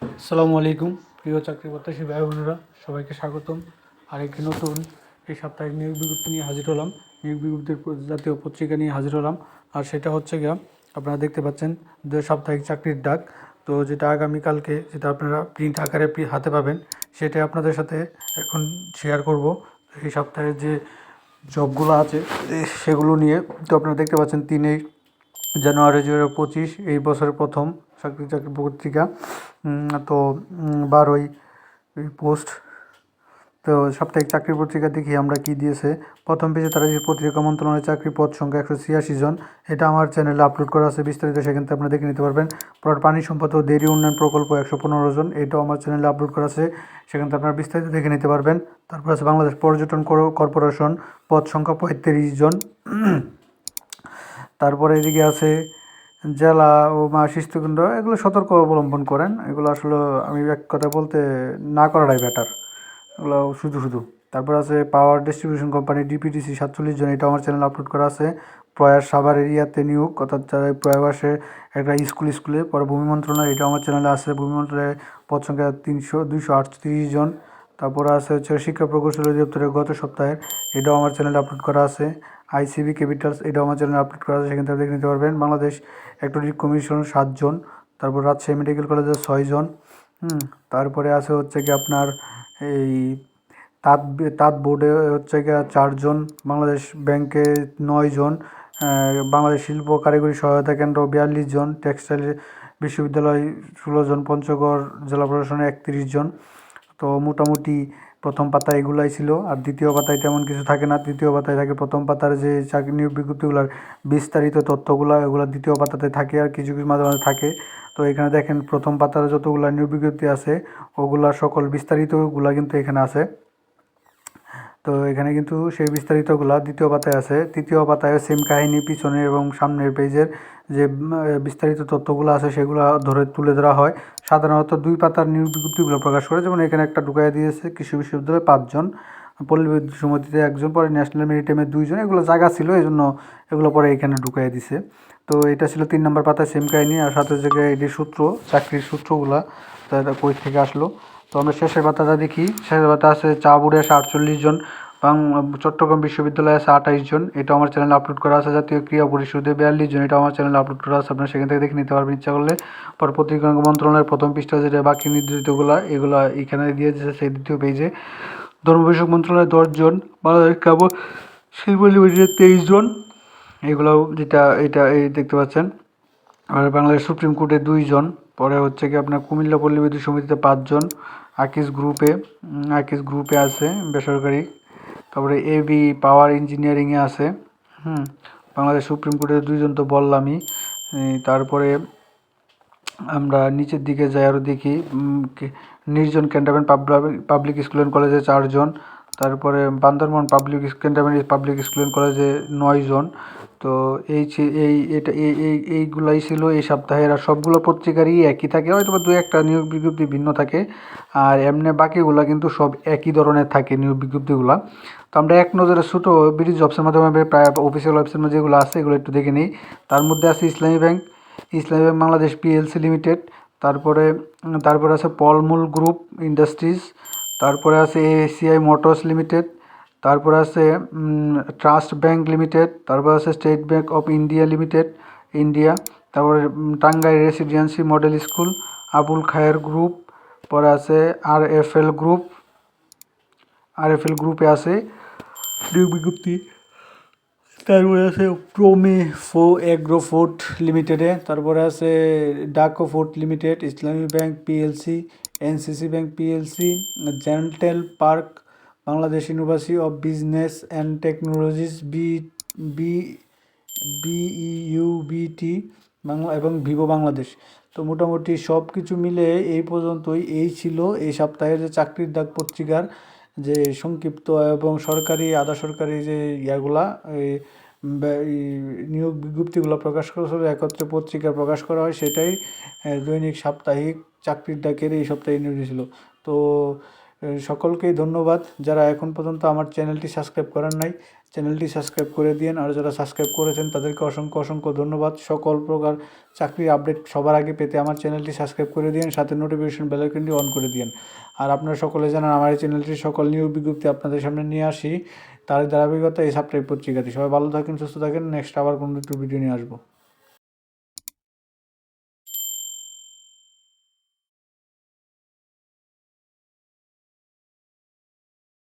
আসসালামু আলাইকুম প্রিয় চাকরি প্রত্যাশী ভাই বোনেরা, সবাইকে স্বাগতম। আরেকটি নতুন এই সাপ্তাহিক নিয়োগ বিজ্ঞপ্তি নিয়ে হাজির হলাম। নিয়োগ বিজ্ঞপ্তির জাতীয় পত্রিকা নিয়ে হাজির হলাম। আর সেটা হচ্ছে গিয়া আপনারা দেখতে পাচ্ছেন যে সাপ্তাহিক চাকরির ডাক। তো যেটা আগামীকালকে, যেটা আপনারা প্রিন্ট আকারে হাতে পাবেন, সেটাই আপনাদের সাথে এখন শেয়ার করব। এই সপ্তাহে যে জবগুলো আছে সেগুলো নিয়ে। তো আপনারা দেখতে পাচ্ছেন 3 জানুয়ারি 2025 এই বছরের প্রথম চাকরি পত্রিকা। তো 12ই পোস্ট। তো সাপ্তাহিক চাকরি পত্রিকা দেখি আমরা কি দিয়েছে। প্রথম পেজে তারা যে পত্রিকা মন্ত্রণালয়ের চাকরি পদ সংখ্যা 186 জন, এটা আমার চ্যানেলে আপলোড করা আছে বিস্তারিত, সেখান থেকে আপনারা দেখে নিতে পারবেন। পর পানি সম্পদ ও দেরি উন্নয়ন প্রকল্প 115 জন, এটাও আমার চ্যানেলে আপলোড করা আছে, সেখান থেকে আপনারা বিস্তারিত দেখে নিতে পারবেন। তারপর আছে বাংলাদেশ পর্যটন কর্পোরেশন, পদ সংখ্যা 35 জন। তারপরে এদিকে আছে জেলা ও শিশুকেন্দ্র, এগুলো সতর্ক অবলম্বন করেন। এগুলো আসলে আমি এক কথা বলতে না করাটাই বেটার, এগুলো শুধু শুধু। তারপর আছে পাওয়ার ডিস্ট্রিবিউশন কোম্পানি ডিপিডিসি 47 জন, এটা আমার চ্যানেল আপলোড করা আছে। প্রয়াস সাভার এরিয়াতে নিয়োগ, অর্থাৎ যারা প্রয়াসে একটা স্কুলে। পরে ভূমি মন্ত্রণালয়, এটা আমার চ্যানেলে আছে। ভূমি মন্ত্রণালয়ে পদ সংখ্যা 238 জন। তারপর আছে হচ্ছে শিক্ষা প্রকৌশল অধিদপ্তরের গত সপ্তাহের, এটাও আমার চ্যানেলে আপলোড করা আছে। আইসিবি ক্যাপিটালস, এটাও আমার চ্যানেলে আপলোড করা আছে, সেখান থেকে দেখে নিতে পারবেন। বাংলাদেশ অ্যাক্রেডিট কমিশন 7 জন। তারপর রাজশাহী মেডিকেল কলেজের 6 জন। তারপরে আছে হচ্ছে কি আপনার এই তাঁত বোর্ডে হচ্ছে গিয়ে 4 জন। বাংলাদেশ ব্যাংকে 9 জন। বাংলাদেশ শিল্প কারিগরি সহায়তা কেন্দ্র 42 জন। টেক্সটাইল বিশ্ববিদ্যালয় 16 জন। পঞ্চগড় জেলা প্রশাসনে 31 জন। তো মোটামুটি প্রথম পাতা এগুলাই ছিল। আর দ্বিতীয় পাতায় তেমন কিছু থাকে না। তৃতীয় পাতায় থাকে প্রথম পাতার যে চাকরি নিয়োগ বিজ্ঞপ্তিগুলোর বিস্তারিত তথ্যগুলো, এগুলো দ্বিতীয় পাতাতে থাকে, আর কিছু কিছু মাঝে মাঝে থাকে। তো এখানে দেখেন প্রথম পাতার যতগুলো নিয়োগ বিজ্ঞপ্তি আছে, ওগুলা সকল বিস্তারিতগুলা কিন্তু এখানে আছে। তো এখানে কিন্তু সেই বিস্তারিতগুলো দ্বিতীয় পাতায় আছে। তৃতীয় পাতায় সেম কাহিনী, পিছনের এবং সামনের পেজের যে বিস্তারিত তথ্যগুলো আছে সেগুলো তুলে ধরা হয়। সাধারণত 2 পাতার নিয়োগ বিজ্ঞপ্তিগুলো প্রকাশ করে, যেমন এখানে একটা ঢুকাই দিয়েছে কৃষি বিশ্ববিদ্যালয়ে 5 জন, পল্লী বিদ্যুৎ সমিতিতে 1 জন, পরে ন্যাশনাল মেরিটাইমে 2 জন। এগুলো জায়গা ছিল, এই জন্য এগুলো পরে এখানে ঢুকাই দিছে। তো এটা ছিল 3 নম্বর পাতায় সেম কাহিনী। আর সাথে জায়গায় এটি সূত্র, চাকরির সূত্রগুলা তারা কই থেকে আসলো। তো আমরা শেষের পাতাটা দেখি। শেষের পাতা আছে চা বোর্ডে আছে 48 জন। চট্টগ্রাম বিশ্ববিদ্যালয়ে আছে 28 জন, এটা আমার চ্যানেলে আপলোড করা আছে। জাতীয় ক্রীড়া পরিষদে 42 জন, এটা আমার চ্যানেলে আপলোড করা আছে, আপনারা সেখান থেকে দেখে নিতে পারবেন ইচ্ছা করলে। পর পত্রিকা মন্ত্রণালয়ের প্রথম পৃষ্ঠা যেটা বাকি নির্ধারিতগুলো, এগুলো এখানে দিয়ে দিয়েছে সেই দ্বিতীয় পেজে। ধর্ম বিষয়ক মন্ত্রণালয়ে 10 জন। বাংলাদেশ কাব্য শিল্প লিমিটেডে 23 জন, এগুলোও যেটা এটা এই দেখতে পাচ্ছেন। আর বাংলাদেশ সুপ্রিম কোর্টে 2 জন। পরে হচ্ছে কি আপনার কুমিল্লা পল্লী বিদ্যুৎ সমিতিতে 5 জন। আকিস গ্রুপে আছে বেসরকারি। তারপরে এবি পাওয়ার ইঞ্জিনিয়ারিংয়ে আছে। বাংলাদেশ সুপ্রিম কোর্টের 2 জন তো বললামই। তারপরে আমরা নিচের দিকে যাই আরও দেখি। নির্জন ক্যান্টনমেন্ট পাবলিক স্কুল অ্যান্ড কলেজে 4 জন। তারপরে Bandarban cantonment public school and কলেজে 9 জন। তো এইগুলাই ছিল এই সপ্তাহের। আর সবগুলো পত্রিকারই একই থাকে, হয়তো বা 2-1টা নিয়োগ বিজ্ঞপ্তি ভিন্ন থাকে। আর এমনি বাকিগুলা কিন্তু সব একই ধরনের থাকে নিয়োগ বিজ্ঞপ্তিগুলা। তো আমরা এক নজরে ছোটো ব্রিটিশ জবসের মাধ্যমে প্রায় অফিসিয়াল ওয়েবসাইটের মধ্যে যেগুলো আছে এগুলো একটু দেখে নিই। তার মধ্যে আছে ইসলামী ব্যাংক বাংলাদেশ পিএলসি লিমিটেড। তারপরে আছে পলমূল গ্রুপ ইন্ডাস্ট্রিজ। তারপরে আছে এসিআই মোটরস লিমিটেড। তারপরে আছে ট্রাস্ট ব্যাংক লিমিটেড। তারপরে আছে State Bank of India limited, India. তারপরে Tangail residency model school, Abul Khayer group. পরে আছে আরএফএল গ্রুপে আছে নিয়োগ বিজ্ঞপ্তি। তারপরে আছে প্রোমেফো এগ্রোফুড লিমিটেডে। তারপরে আছে Dako food limited, Islami bank PLC, NCC bank PLC, Gentle Park, Bangladesh University of Business and Technologies B BUBT Bangla এবং ভিভো বাংলাদেশ। তো মোটামুটি সব কিছু মিলে এই পর্যন্তই। এই ছিল এই সপ্তাহের যে চাকরির ডাক পত্রিকার যে সংক্ষিপ্ত এবং সরকারি আধা সরকারি যে ইয়াগুলা, এই নিয়োগ বিজ্ঞপ্তিগুলো প্রকাশ করা হলে একত্রে পত্রিকা প্রকাশ করা হয়, সেটাই দৈনিক সাপ্তাহিক চাকরির ডাকের এই সপ্তাহে নিয়োগ ছিল। তো সকলকেই ধন্যবাদ। যারা এখন পর্যন্ত আমার চ্যানেলটি সাবস্ক্রাইব করেন নাই, চ্যানেলটি সাবস্ক্রাইব করে দিন। আর যারা সাবস্ক্রাইব করেছেন তাদেরকে অসংখ্য অসংখ্য ধন্যবাদ। সকল প্রকার চাকরির আপডেট সবার আগে পেতে আমার চ্যানেলটি সাবস্ক্রাইব করে দিন, সাথে নোটিফিকেশন বেল আইকনটি অন করে দিন। আর আপনারা সকলে জানেন আমার এই চ্যানেলটির সকল নিয়োগ বিজ্ঞপ্তি আপনাদের সামনে নিয়ে আসি, তার ধারাবাহিকতা এই সাপ্তাহিক পত্রিকাটি। সবাই ভালো থাকেন, সুস্থ থাকেন। নেক্সট আবার কোনো একটু ভিডিও নিয়ে আসবো।